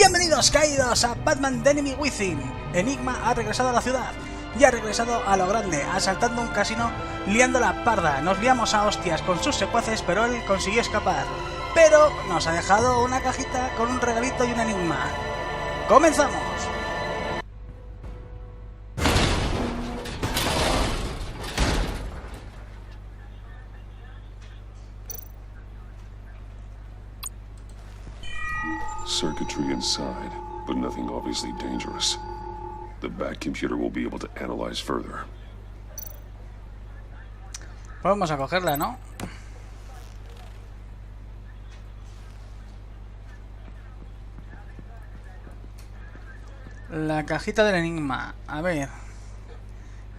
Bienvenidos, caídos, a Batman The Enemy Within. Enigma ha regresado a la ciudad y ha regresado a lo grande, asaltando un casino, liando la parda. Nos liamos a hostias con sus secuaces, pero él consiguió escapar. Pero nos ha dejado una cajita con un regalito y un enigma. ¡Comenzamos! Circuitry inside, but nothing obviously dangerous. The back computer will be able to analyze further. Vamos a cogerla, ¿no? La cajita del enigma. A ver.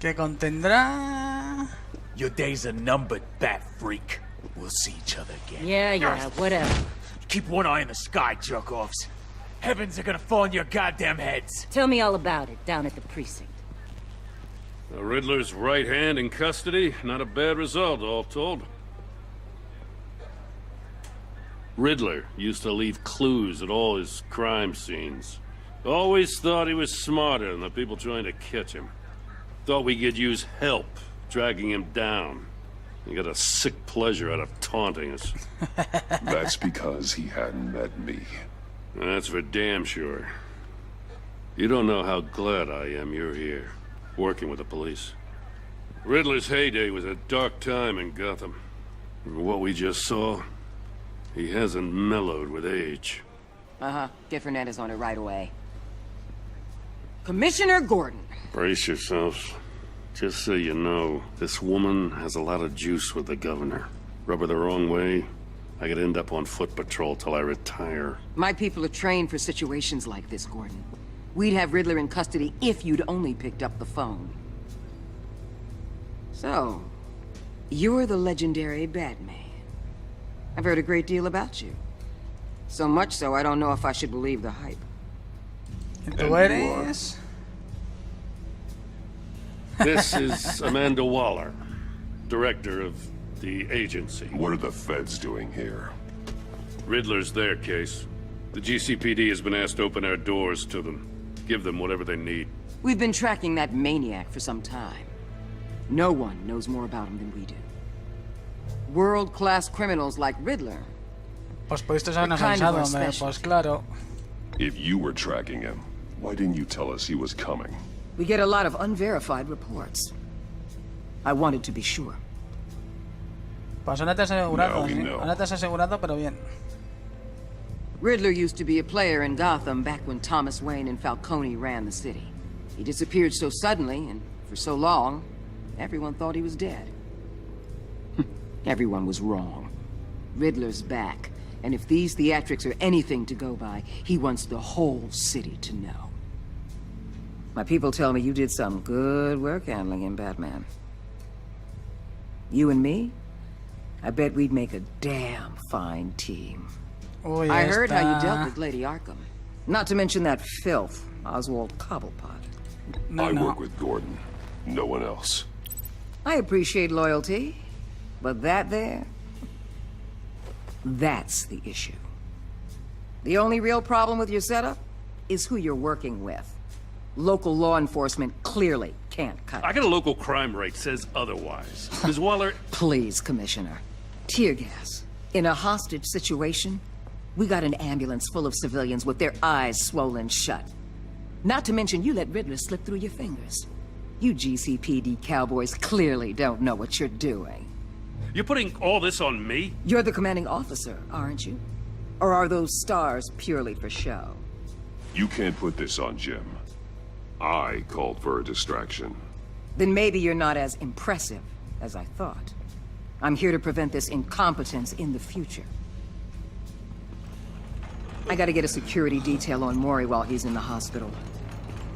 ¿Qué contendrá? Your days are numbered, bat freak. We'll see each other again. Yeah, whatever. Keep one eye in the sky, jerk-offs. Heavens are gonna fall on your goddamn heads. Tell me all about it down at the precinct. The Riddler's right hand in custody. Not a bad result, all told. Riddler used to leave clues at all his crime scenes. Always thought he was smarter than the people trying to catch him. Thought we could use help dragging him down. He got a sick pleasure out of taunting us. That's because he hadn't met me. That's for damn sure. You don't know how glad I am you're here, working with the police. Riddler's heyday was a dark time in Gotham. And what we just saw, he hasn't mellowed with age. Get Fernandez on it right away. Commissioner Gordon. Brace yourselves. Just so you know, this woman has a lot of juice with the governor. Rub her the wrong way, I could end up on foot patrol till I retire. My people are trained for situations like this, Gordon. We'd have Riddler in custody if you'd only picked up the phone. So, you're the legendary Batman. I've heard a great deal about you. So much so, I don't know if I should believe the hype. ¿Tú eres? This is Amanda Waller, director of the agency. What are the feds doing here? Riddler's their case. The GCPD has been asked to open our doors to them. Give them whatever they need. We've been tracking that maniac for some time. No one knows more about him than we do. World-class criminals like Riddler. Pues pudiste habernos Kind of avisado, our hombre. special. Pues claro. If you were tracking him, why didn't you tell us he was coming? We get a lot of unverified reports. I wanted to be sure. Pues ahora te has asegurado, No, we ¿sí? know. Ahora te has asegurado, pero bien. Riddler used to be a player in Gotham back when Thomas Wayne and Falcone ran the city. He disappeared so suddenly and for so long, everyone thought he was dead. Everyone was wrong. Riddler's back, and if these theatrics are anything to go by, he wants the whole city to know. My people tell me you did some good work handling him, Batman. You and me? I bet we'd make a damn fine team. Uy, I heard how you esta- dealt with Lady Arkham. Not to mention that filth, Oswald Cobblepot. No, I no. work with Gordon. No one else. I appreciate loyalty, but that there... that's the issue. The only real problem with your setup is who you're working with. Local law enforcement clearly can't cut I it. got a local crime rate says otherwise. Ms. Waller, Please, Commissioner. Tear gas. In a hostage situation, we got an ambulance full of civilians with their eyes swollen shut. Not to mention you let Riddler slip through your fingers. You GCPD cowboys clearly don't know what you're doing. you're putting all this on me? You're the commanding officer, aren't you? Or are those stars purely for show? You can't put this on Jim. I called for a distraction. Then maybe you're not as impressive as I thought. I'm here to prevent this incompetence in the future. I gotta get a security detail on Maury while he's in the hospital.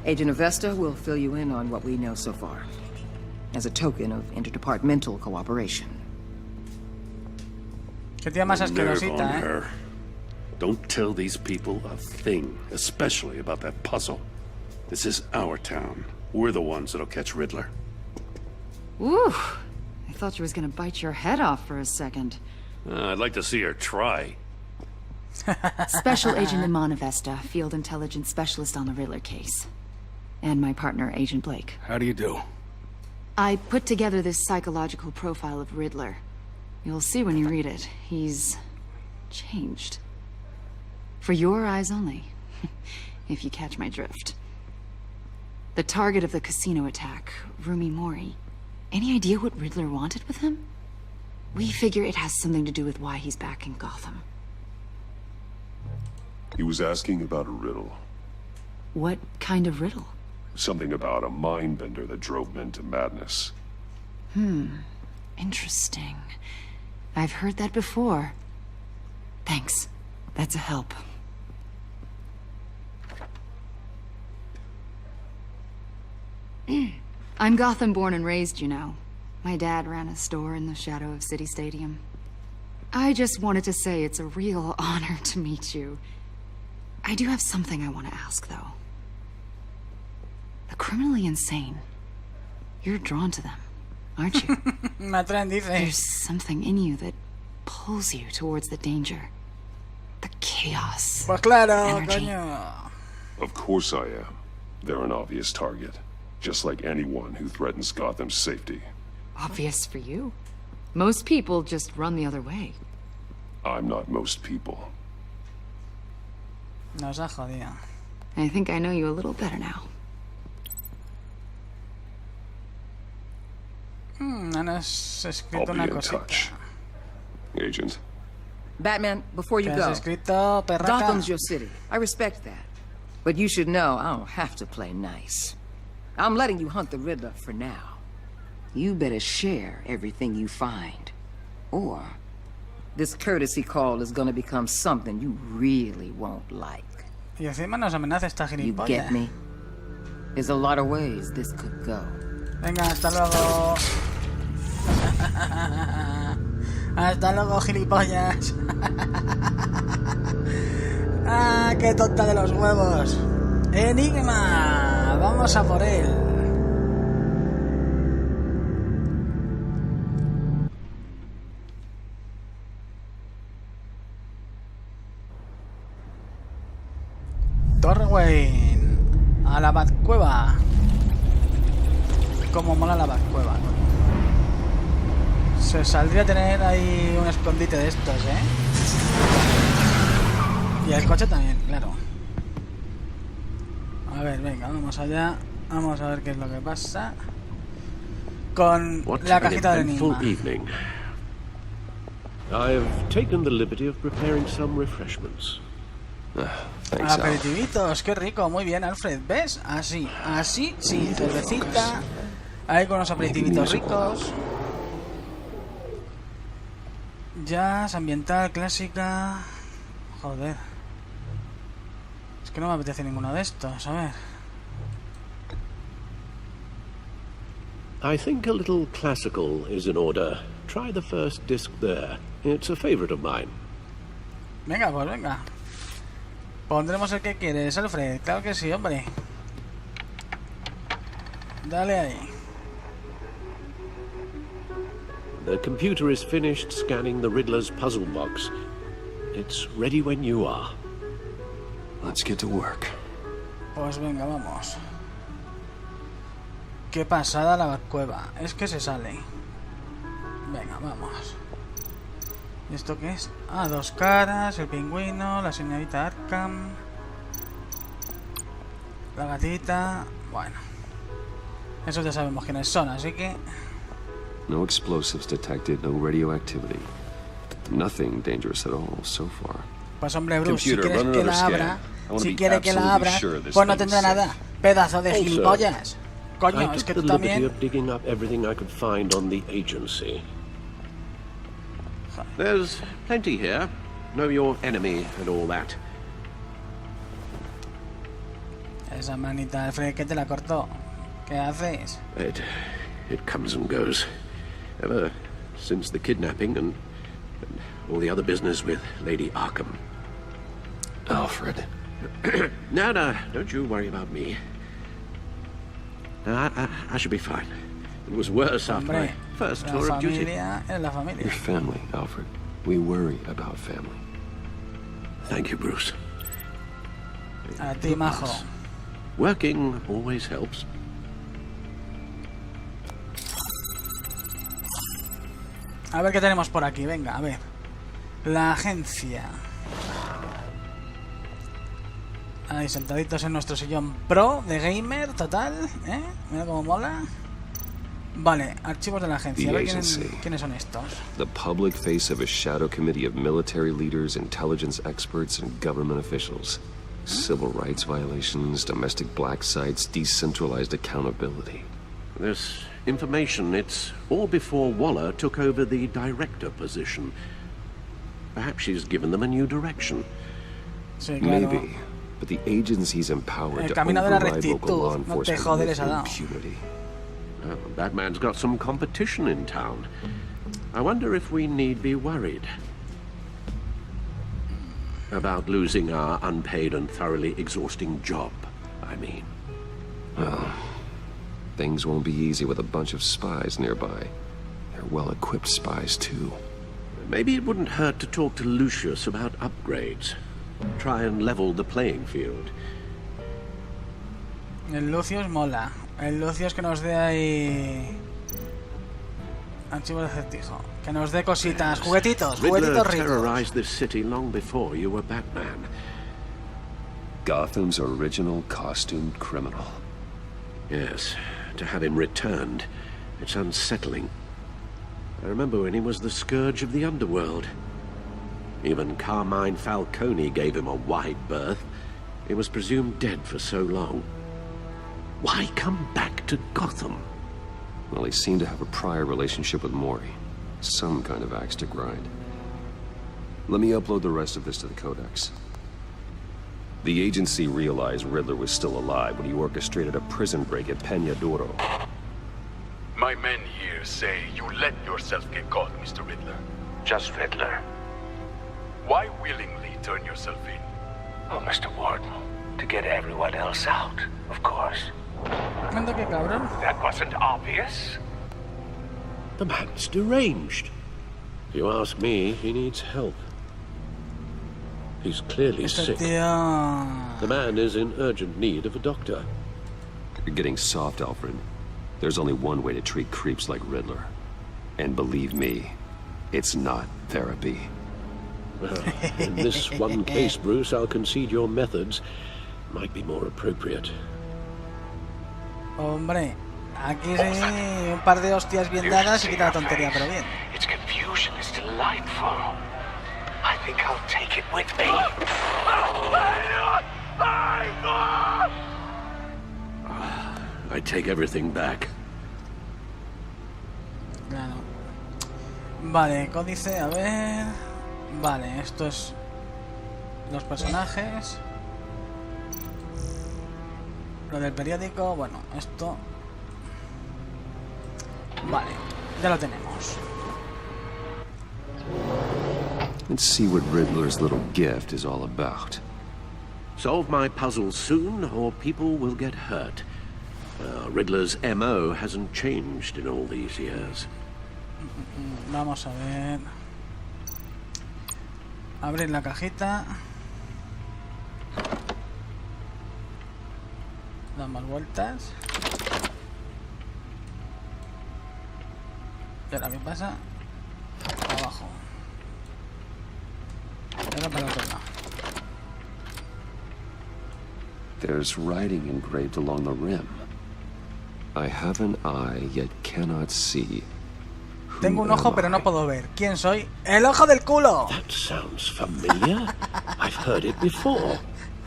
Agent Avesta will fill you in on what we know so far, as a token of interdepartmental cooperation. Qué tía más Nerve on asquerosita, ¿eh? her. Don't tell these people a thing, especially about that puzzle. This is our town. We're the ones that'll catch Riddler. Ooh, I thought you was gonna bite your head off for a second. I'd like to see her try. Special Agent Imana Vesta, Field Intelligence Specialist on the Riddler case. And my partner, Agent Blake. How do you do? I put together this psychological profile of Riddler. You'll see when you read it. He's changed. For your eyes only, if you catch my drift. The target of the casino attack, Rumi Mori. Any idea what Riddler wanted with him? We figure it has something to do with why he's back in Gotham. He was asking about a riddle. What kind of riddle? Something about a mind bender that drove men to madness. Interesting. I've heard that before. Thanks. That's a help. I'm Gotham born and raised, you know. My dad ran a store in the shadow of City Stadium. I just wanted to say it's a real honor to meet you. I do have something I want to ask, though. The criminally insane. You're drawn to them, aren't you? There's something in you that pulls you towards the danger. The chaos. Pues claro, energy. coño. Of course I am. They're an obvious target. Just like anyone who threatens Gotham's safety. Obvious for you. Most people just run the other way. I'm not most people. Nos ha jodido. I think I know you a little better now. Has I'll escrito be una in cosita. touch. Agent. Batman, before you ¿Qué go, has escrito, perraca? Gotham's your city. I respect that. But you should know I don't have to play nice. I'm letting you hunt the Riddler for now. You better share everything you find. Or this courtesy call is gonna become something you really won't like. Y encima nos amenaza esta You gilipollas. get me? There's a lot of ways this could go. Venga, hasta luego. Hasta luego, gilipollas. Ah, qué tonta de los huevos. Enigma, vamos a por él. Torre Wayne, a la batcueva. Cómo mola la batcueva, ¿no? Se saldría a tener ahí un escondite de estos, ¿eh? Y el coche también, claro. A ver, venga, vamos allá. Vamos a ver qué es lo que pasa con la cajita de Enigma. Evening. I've taken the liberty of preparing some refreshments. Thanks, Al. Aperitivitos, qué rico, muy bien, Alfred, ¿ves? Así, así, sí, cervecita. Ahí con unos aperitivitos ricos. Jazz, ambiental, clásica. Joder. Es que no me apetece ninguno de estos, a ver. I think a little classical is in order. Try the first disc there. It's a favorite of mine. Venga, pues venga. Pondremos el que quieres, Alfred. Claro que sí, hombre. Dale ahí. The computer is finished scanning the Riddler's puzzle box. It's ready when you are. Let's get to work. Pues venga, vamos. Qué pasada la batcueva. Es que se sale. Venga, vamos. ¿Y esto qué es? Ah, dos caras, el pingüino, la señorita Arkham, la gatita. Bueno, esos ya sabemos quiénes son, así que... No explosives detected, no radioactivity. Nothing dangerous at all so far. Pues hombre, Bruce, si Computer, quieres run que another la scan. abra, I wanna si be quiere que la absolutely abra, sure this pues no thing's tendrá safe. nada. Pedazo de Also, gilipollas. Coño, I es took que the tú liberty también... of digging up everything I could find on the agency. There's plenty here. Know your enemy and all that. Esa manita, Alfred, que te la cortó. ¿Qué haces? It comes and goes. Ever since the kidnapping and all the other business with Lady Arkham. Alfred. No, don't you worry about me. No, I should be fine. It was worse after my Hombre, first la tour of duty. familia es la familia. Your family, Alfred. We worry about family. Thank you, Bruce. A ti, majo. Working always helps. A ver qué tenemos por aquí, venga, a ver. La agencia. Ahí sentaditos en nuestro sillón pro de gamer, total, ¿eh? Mira cómo mola. Vale, archivos de la agencia. A ver quiénes son estos. The public face of a shadow committee of military leaders, intelligence experts, and government officials. Civil rights violations, domestic black sites, decentralized accountability. This information, it's all before Waller took over the director position. Perhaps she's given them a new direction. Sí, claro. Maybe, but the agency's empowered to camino de la override local law rectitud, no te enforcement jodes, with ha dado. impunity. Well, that man's got some competition in town. I wonder if we need be worried about losing our unpaid and thoroughly exhausting job, I mean. Well, things won't be easy with a bunch of spies nearby. They're well-equipped spies, too. Maybe it wouldn't hurt to talk to Lucius about upgrades. Try and level the playing field. El lucius mola. El lucius que nos dé ahí... Archivo de acertijo. Que nos dé cositas. Juguetitos. Juguetitos ricos. Terrorized this city long before you were Batman. Gotham's original costumed criminal. Yes, to have him returned. It's unsettling. I remember when he was the scourge of the underworld. Even Carmine Falcone gave him a wide berth. He was presumed dead for so long. Why come back to Gotham? Well, he seemed to have a prior relationship with Mori. Some kind of axe to grind. Let me upload the rest of this to the Codex. The agency realized Riddler was still alive when he orchestrated a prison break at Peña Duro. My men here say you let yourself get caught, Mr. Riddler. Just Riddler. Why willingly turn yourself in? Oh, Mr. Warden, to get everyone else out, of course. Anda que cabrón. That wasn't obvious. The man's deranged. If you ask me, he needs help. He's clearly sick. The man is in urgent need of a doctor. You're getting soft, Alfred. There's only one way to treat creeps like Riddler. And believe me, it's not therapy. Well, in this one case, Bruce, I'll concede your methods might be more appropriate. Hombre, aquí sí, un par de hostias bien dadas y quita la tontería, pero bien. Its confusion is delightful. I think I'll take it with me. I take everything back. Claro. Vale, códice, a ver... Vale, esto es... Los personajes... Lo del periódico, bueno, esto... Vale, ya lo tenemos. Let's see what Riddler's little gift is all about. Solve my puzzle soon, or people will get hurt. Riddler's MO hasn't changed in all these years. Vamos a ver... Abrir la cajita. Dar más vueltas. Y ahora, ¿qué pasa? Abajo. Y ahora para el otro lado. There's writing engraved along the rim. I have an eye, yet cannot see. Tengo un ojo, pero no puedo ver. ¿Quién soy? ¡El ojo del culo! That sounds familiar. I've heard it before.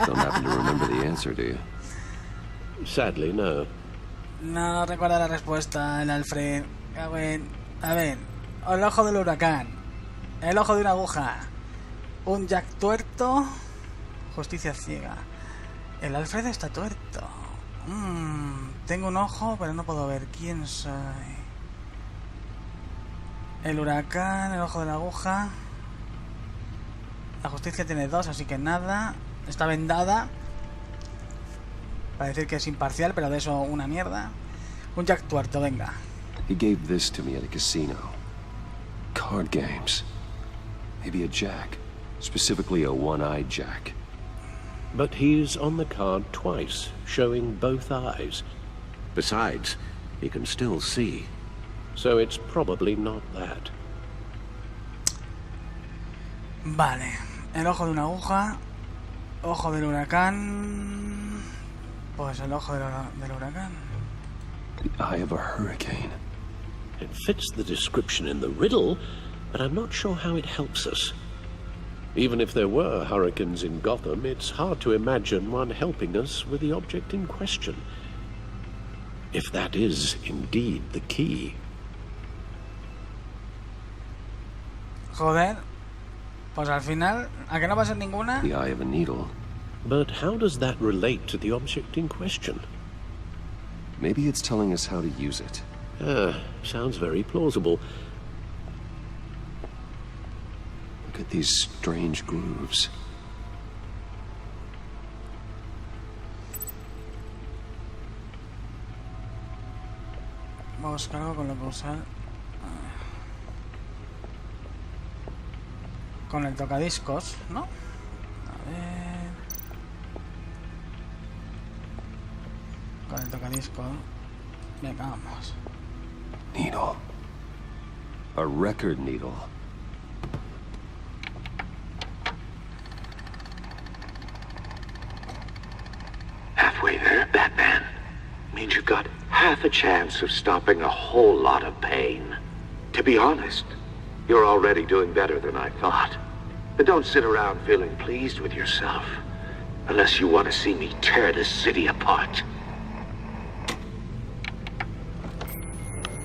Don't happen to remember the answer, do you? Sadly, no. No recuerda la respuesta, el Alfred. A ver, el ojo del huracán. El ojo de una aguja. Un Jack tuerto. Justicia ciega. El Alfred está tuerto. Tengo un ojo, pero no puedo ver. ¿Quién soy? El huracán, el ojo de la aguja. La justicia tiene dos, así que nada. Está vendada. Para decir que es imparcial, pero de eso una mierda. Un Jack tuerto, venga. He gave this to me at a casino. Card games. Maybe a jack. Specifically a one-eyed jack. But he's on the card twice, showing both eyes. Besides, he can still see. So it's probably not that. Vale. El ojo de una aguja. Ojo del huracán. Pues el ojo del huracán. The eye of a hurricane. It fits the description in the riddle, but I'm not sure how it helps us. Even if there were hurricanes in Gotham, it's hard to imagine one helping us with the object in question. If that is indeed the key. Joder. Pues al final, ¿a que no va a ser ninguna? The eye of a needle. But how does that relate to the object in question? Maybe it's telling us how to use it. Sounds very plausible. Look at these strange grooves. Vamos a buscar algo con lo que usar. Con el tocadiscos, ¿no? A ver. Con el tocadisco. Venga, vamos. Needle. A record needle. Halfway there, Batman. Means you've got half a chance of stopping a whole lot of pain. To be honest, you're already doing better than I thought. But don't sit around feeling pleased with yourself. Unless you want to see me tear this city apart.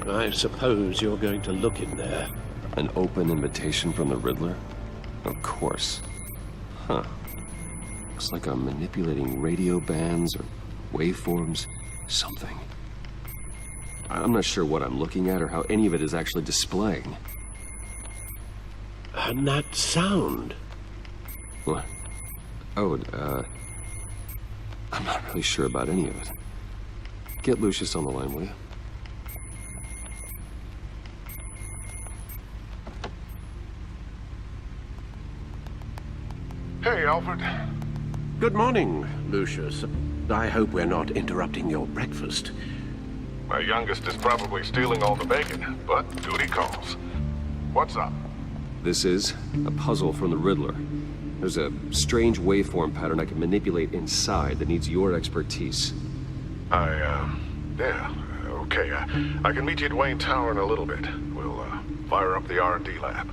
I suppose you're going to look in there. An open invitation from the Riddler? Of course. Huh. Looks like I'm manipulating radio bands or waveforms. Something. I'm not sure what I'm looking at or how any of it is actually displaying. And that sound. What? Oh, I'm not really sure about any of it. Get Lucius on the line, will you? Hey, Alfred. Good morning, Lucius. I hope we're not interrupting your breakfast. My youngest is probably stealing all the bacon, but duty calls. What's up? This is a puzzle from the Riddler. There's a strange waveform pattern I can manipulate inside that needs your expertise. Yeah, okay. I can meet you at Wayne Tower in a little bit. We'll, fire up the R&D lab.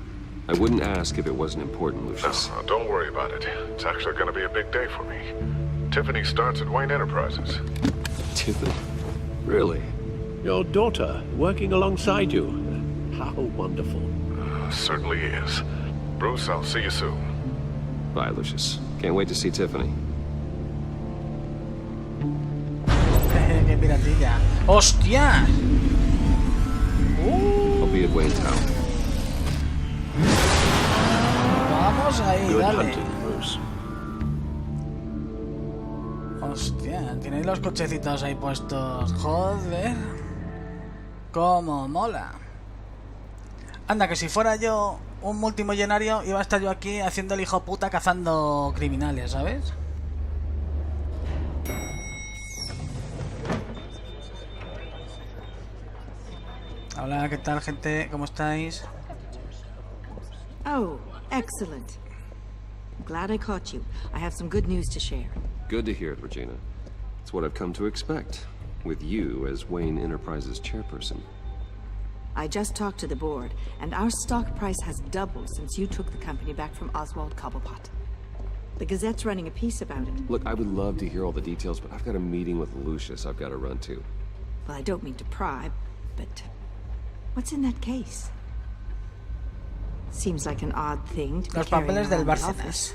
I wouldn't ask if it wasn't important, Lucius. No, don't worry about it. It's actually gonna be a big day for me. Tiffany starts at Wayne Enterprises. Tiffany? Really? Your daughter, working alongside you. How wonderful. Certainly is. Bruce, I'll see you soon. Bye, Lucius. Can't wait to see Tiffany. ¡Qué piratilla! ¡Hostia! I'll be at Wayne Tower. Vamos ahí, Good dale. hunting, Bruce. Hostia, tenéis los cochecitos ahí puestos. Joder. Cómo mola. Anda, que si fuera yo un multimillonario iba a estar yo aquí haciendo el hijo puta cazando criminales, ¿sabes? Hola, ¿qué tal, gente? ¿Cómo estáis? Oh, excellent. Glad I caught you. I have some good news to share. Good to hear it, Regina. It's what I've come to expect, with you as Wayne Enterprises chairperson. I just talked to the board, and our stock price has doubled since you took the company back from Oswald Cobblepot. The Gazette's running a piece about it. Look, I would love to hear all the details, but I've got a meeting with Lucius I've got to run to. Well, I don't mean to pry, but what's in that case? Seems like an odd thing to be Los carrying papeles del around the Bárcenas. office.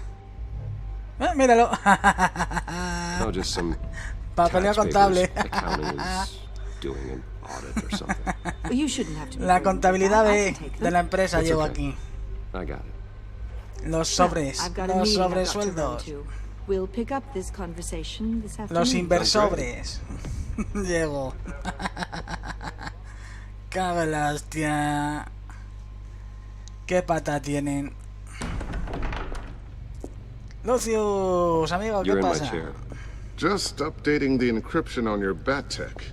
Míralo. No, just some Papeleo tax contable. papers. Accounting is doing an audit or something. Well, you shouldn't have to be La worried about contabilidad that. I can take de them. la empresa That's llevo okay. aquí. I got it. Los sobres. I've got a Los meeting I've got to run sobresueldos. to. We'll pick up this conversation this afternoon. Los inversobres. Llego. Cago en la hostia. Qué pata tienen. Lucius, amigo, ¿qué pasa? Just updating the encryption on your bat tech.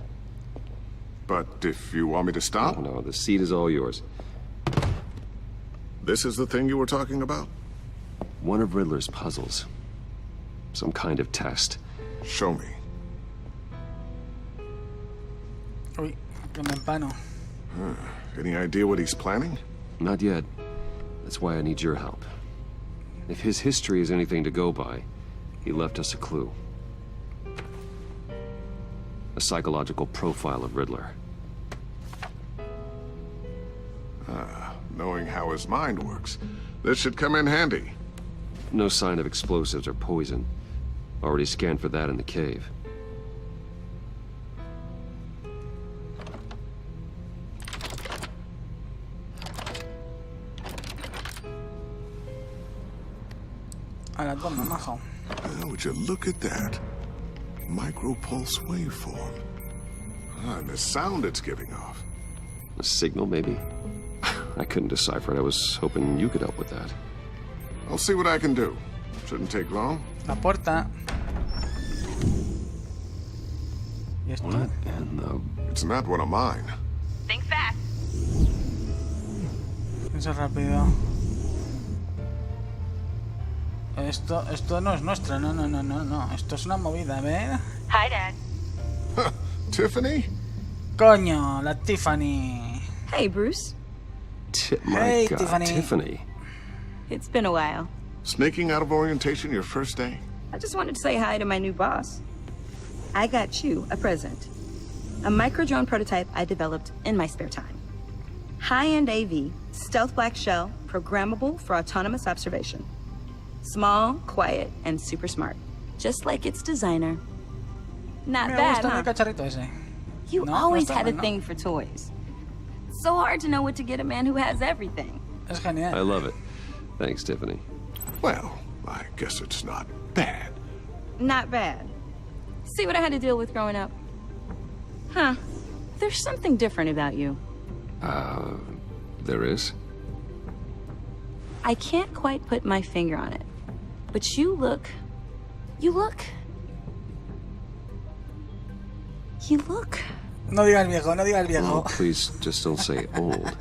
But if you want me to stop? No, the seat is all yours. This is the thing you were talking about? One of Riddler's puzzles. Some kind of test. Show me. Uy, que me empano. Any idea what he's planning? Not yet. That's why I need your help. If his history is anything to go by, he left us a clue. A psychological profile of Riddler. Knowing how his mind works, this should come in handy. No sign of explosives or poison. Already scanned for that in the cave. A la toma, majo. Would you look at that? Micropulse waveform. And the sound it's giving off. A signal, maybe? I couldn't decipher it. I was hoping you could help with that. I'll see what I can do. Shouldn't take long. La puerta. ¿Y esto? What in the... It's not one of mine. Think fast. Piensa rápido. Esto no es nuestro. No. Esto es una movida, a ver. Hi, Dad. Tiffany? Coño, la Tiffany. Hey, Bruce. Hey, Tiffany. Tiffany. It's been a while. Sneaking out of orientation your first day? I just wanted to say hi to my new boss. I got you a present. A micro-drone prototype I developed in my spare time. High-end AV, stealth black shell, programmable for autonomous observation. Small, quiet, and super smart. Just like its designer. Not bad, huh? Cacharrito ese. You always had a thing for toys. It's so hard to know what to get a man who has everything. Es genial. I love it. Thanks, Tiffany. Well, I guess it's not bad. Not bad. See what I had to deal with growing up? Huh. There's something different about you. There is? I can't quite put my finger on it. But you look... No digas viejo, no digas viejo. Oh, please, just don't say old.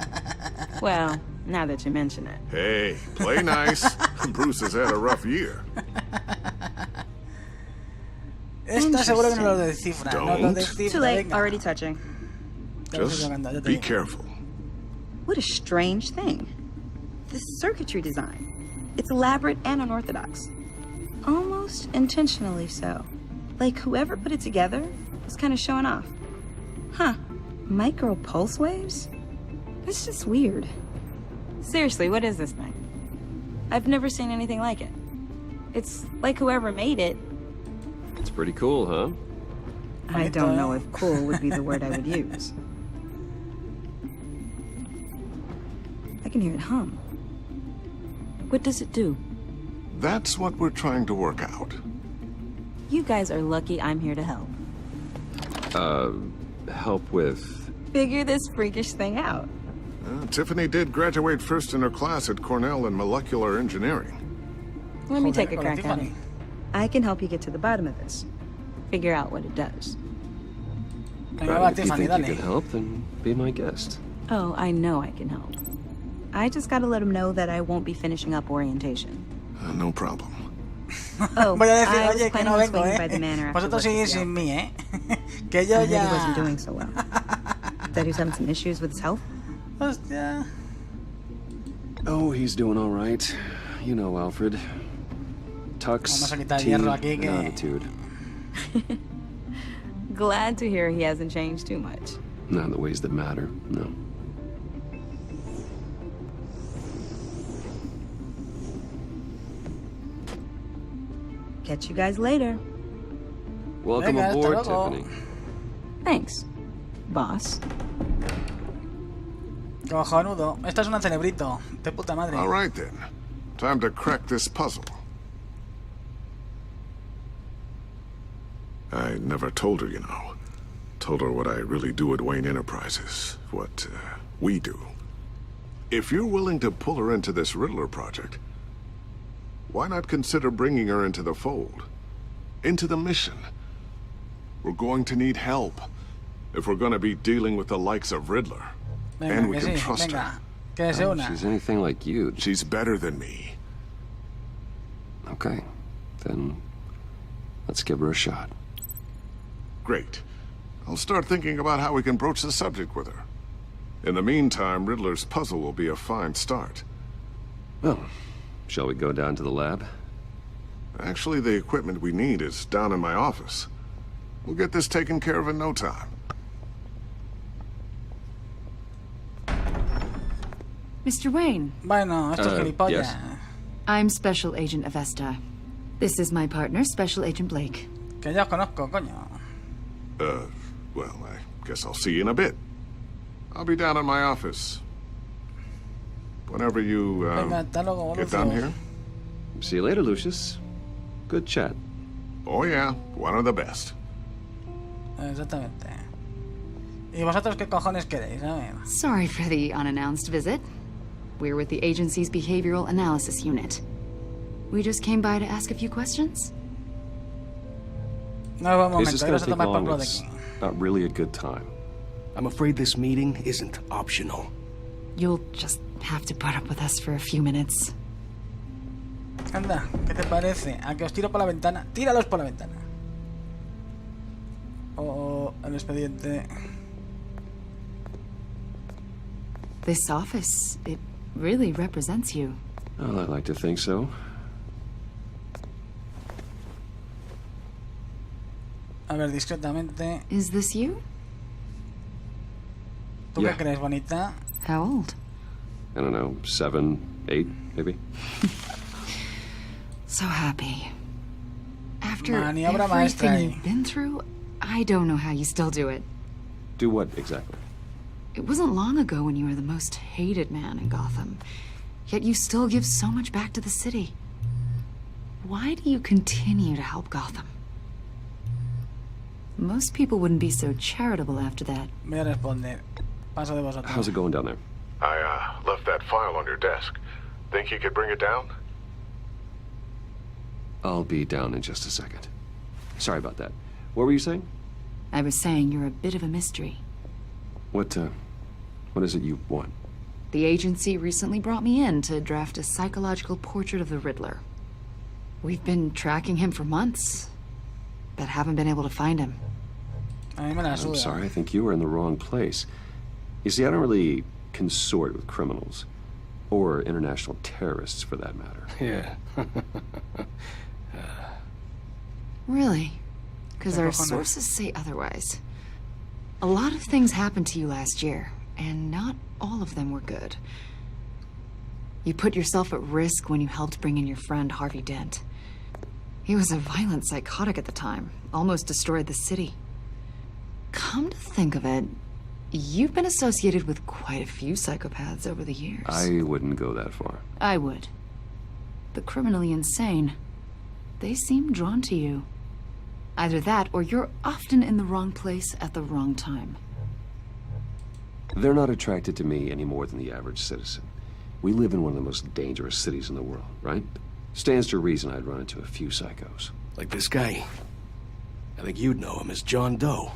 Well, now that you mention it. Hey, play nice. Bruce has had a rough year. Esta seguro que no lo descifra. No lo descifra. Too late, Venga. already touching. Just be careful. What a strange thing. This circuitry design. It's elaborate and unorthodox. Almost intentionally so. Like whoever put it together was kind of showing off. Huh. Micro pulse waves? That's just weird. Seriously, what is this thing? I've never seen anything like it. It's like whoever made it. It's pretty cool, huh? I don't know if cool would be the word I would use. I can hear it hum. What does it do? That's what we're trying to work out. You guys are lucky I'm here to help. Help with... Figure this freakish thing out. Tiffany did graduate first in her class at Cornell in molecular engineering. Let me take a crack at it. I can help you get to the bottom of this. Figure out what it does. If you think you can help, then be my guest. Oh, I know I can help. I just gotta let him know that I won't be finishing up orientation. No problem. Oh, voy a decir, I was oye, que no planning on vengo, swinging by the manor after Vosotros work seguís with sin you. mí, que yo I heard ya... he wasn't doing so well. That he's having some issues with his health? Hostia. Oh, he's doing all right. You know, Alfred. Tux, tea, and attitude. Glad to hear he hasn't changed too much. Not in the ways that matter, no. Catch you guys later. Welcome Venga, aboard, hasta luego. Tiffany. Thanks, boss. Cojonudo. Esta es una cerebrito. De puta madre. All right, then. Time to crack this puzzle. I never told her, you know. Told her what I really do at Wayne Enterprises. What we do. If you're willing to pull her into this Riddler project, why not consider bringing her into the fold? Into the mission? We're going to need help if we're going to be dealing with the likes of Riddler. Venga, and we que can sí, trust venga. her. Que se una. She's anything like you. She's better than me. Okay, then let's give her a shot. Great. I'll start thinking about how we can broach the subject with her. In the meantime, Riddler's puzzle will be a fine start. Well, shall we go down to the lab? Actually, the equipment we need is down in my office. We'll get this taken care of in no time. Mr. Wayne. Bueno, esto es gilipollas. yes. I'm Special Agent Avesta. This is my partner, Special Agent Blake. Que ya os conozco, coño. Well, I guess I'll see you in a bit. I'll be down in my office. Whenever you, Venga, hasta luego, get done here. See you later, Lucius. Good chat. Oh yeah, one of the best. Exactamente. ¿Y vosotros qué cojones queréis? A ver. Sorry for the unannounced visit. We're with the agency's Behavioral Analysis Unit. We just came by to ask a few questions. No, buen Is momento, this iros gonna a take tomar por long? culo de It's aquí. not really a good time. I'm afraid this meeting isn't optional. You'll just have to put up with us for a few minutes. Anda, ¿qué te parece? ¿A que os tiro por la ventana? Tíralos por la ventana. Oh, el expediente. This office, it really represents you. Well, I like to think so. A ver, discretamente. Is this you? ¿Tú qué crees, bonita? How old? I don't know, 7, 8, maybe? So happy. After Maniobra maestra everything ahí. you've been through, I don't know how you still do it. Do what exactly? It wasn't long ago when you were the most hated man in Gotham. Yet you still give so much back to the city. Why do you continue to help Gotham? Most people wouldn't be so charitable after that. Voy a responder. Paso de vosotros. How's it going down there? I, left that file on your desk. Think you could bring it down? I'll be down in just a second. Sorry about that. What were you saying? I was saying you're a bit of a mystery. What is it you want? The agency recently brought me in to draft a psychological portrait of the Riddler. We've been tracking him for months, but haven't been able to find him. I'm sorry, I think you were in the wrong place. You see, I don't really consort with criminals. Or international terrorists, for that matter. Yeah. Really? Because our sources say otherwise. A lot of things happened to you last year, and not all of them were good. You put yourself at risk when you helped bring in your friend Harvey Dent. He was a violent psychotic at the time, almost destroyed the city. Come to think of it, you've been associated with quite a few psychopaths over the years. I wouldn't go that far. I would. The criminally insane, they seem drawn to you. Either that, or you're often in the wrong place at the wrong time. They're not attracted to me any more than the average citizen. We live in one of the most dangerous cities in the world, right? Stands to reason I'd run into a few psychos. Like this guy. I think you'd know him as John Doe.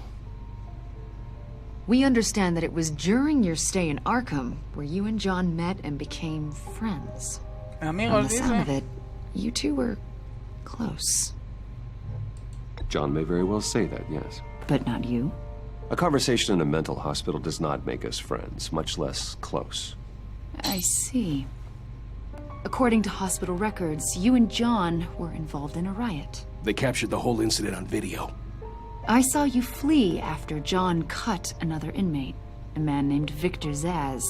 We understand that it was during your stay in Arkham where you and John met and became friends. Amigos, On the sound of dice. it, you two were close. John may very well say that, yes. But not you? A conversation in a mental hospital does not make us friends, much less close. I see. According to hospital records, you and John were involved in a riot. They captured the whole incident on video. I saw you flee after John cut another inmate, a man named Victor Zaz.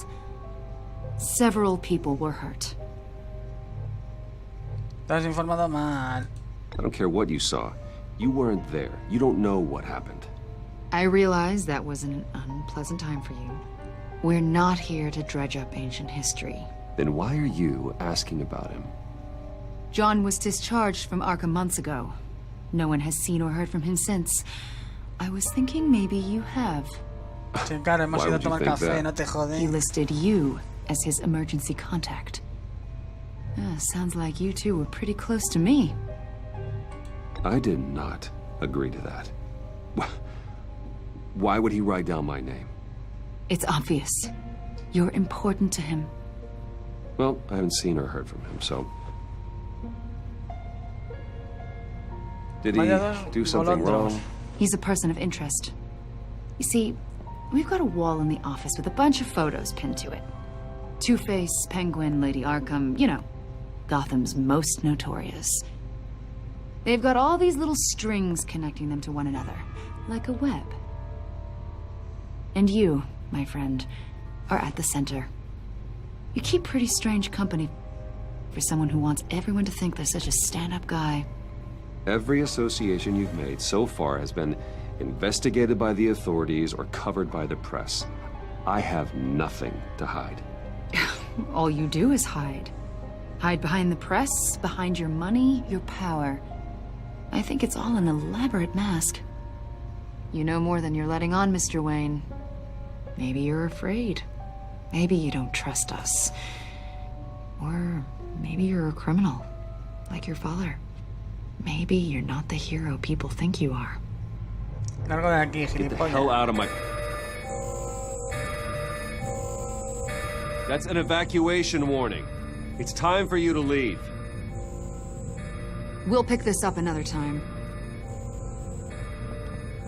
Several people were hurt. Te has informado mal. I don't care what you saw. You weren't there. You don't know what happened. I realize that was an unpleasant time for you. We're not here to dredge up ancient history. Then why are you asking about him? John was discharged from Arkham months ago. No one has seen or heard from him since. I was thinking maybe you have. Sí, claro, hemos Why ido a would you tomar think café, that? no te He jode. listed you as his emergency contact. Sounds like you two were pretty close to me. I did not agree to that. Why would he write down my name? It's obvious. You're important to him. Well, I haven't seen or heard from him, so... Did he do something wrong? He's a person of interest. You see, we've got a wall in the office with a bunch of photos pinned to it. Two-Face, Penguin, Lady Arkham, you know, Gotham's most notorious. They've got all these little strings connecting them to one another, like a web. And you, my friend, are at the center. You keep pretty strange company for someone who wants everyone to think they're such a stand-up guy. Every association you've made so far has been investigated by the authorities or covered by the press. I have nothing to hide. All you do is hide. Hide behind the press, behind your money, your power. I think it's all an elaborate mask. You know more than you're letting on, Mr. Wayne. Maybe you're afraid. Maybe you don't trust us. Or maybe you're a criminal, like your father. Maybe you're not the hero people think you are. Get the hell out of my... That's an evacuation warning. It's time for you to leave. We'll pick this up another time.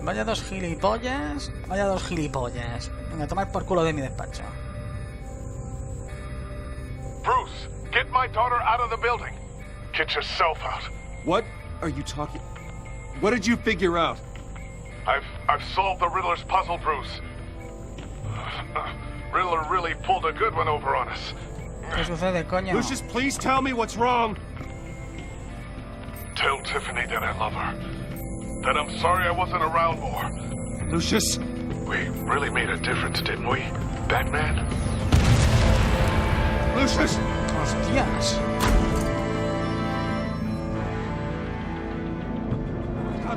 Vaya dos gilipollas. Vaya dos gilipollas. Venga, tomar por culo de mi despacho. Bruce, get my daughter out of the building. Get yourself out. What are you talking... What did you figure out? I've solved the Riddler's puzzle, Bruce. Riddler really pulled a good one over on us. ¿Qué sucede, coño? Lucius, please tell me what's wrong. Tell Tiffany that I love her. That I'm sorry I wasn't around more. Lucius! We really made a difference, didn't we, Batman? Lucius! Hostias.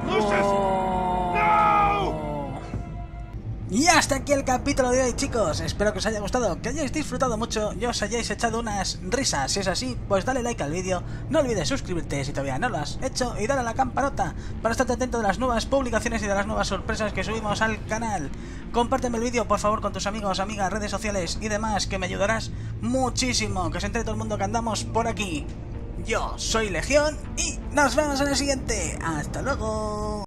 Lucius! ¡No! Y hasta aquí el capítulo de hoy, chicos. Espero que os haya gustado, que hayáis disfrutado mucho y os hayáis echado unas risas. Si es así, pues dale like al vídeo, no olvides suscribirte si todavía no lo has hecho y dale a la campanota para estar atento de las nuevas publicaciones y de las nuevas sorpresas que subimos al canal. Compárteme el vídeo, por favor, con tus amigos, amigas, redes sociales y demás, que me ayudarás muchísimo. Que se entere todo el mundo que andamos por aquí. Yo soy Legión y nos vemos en el siguiente. ¡Hasta luego!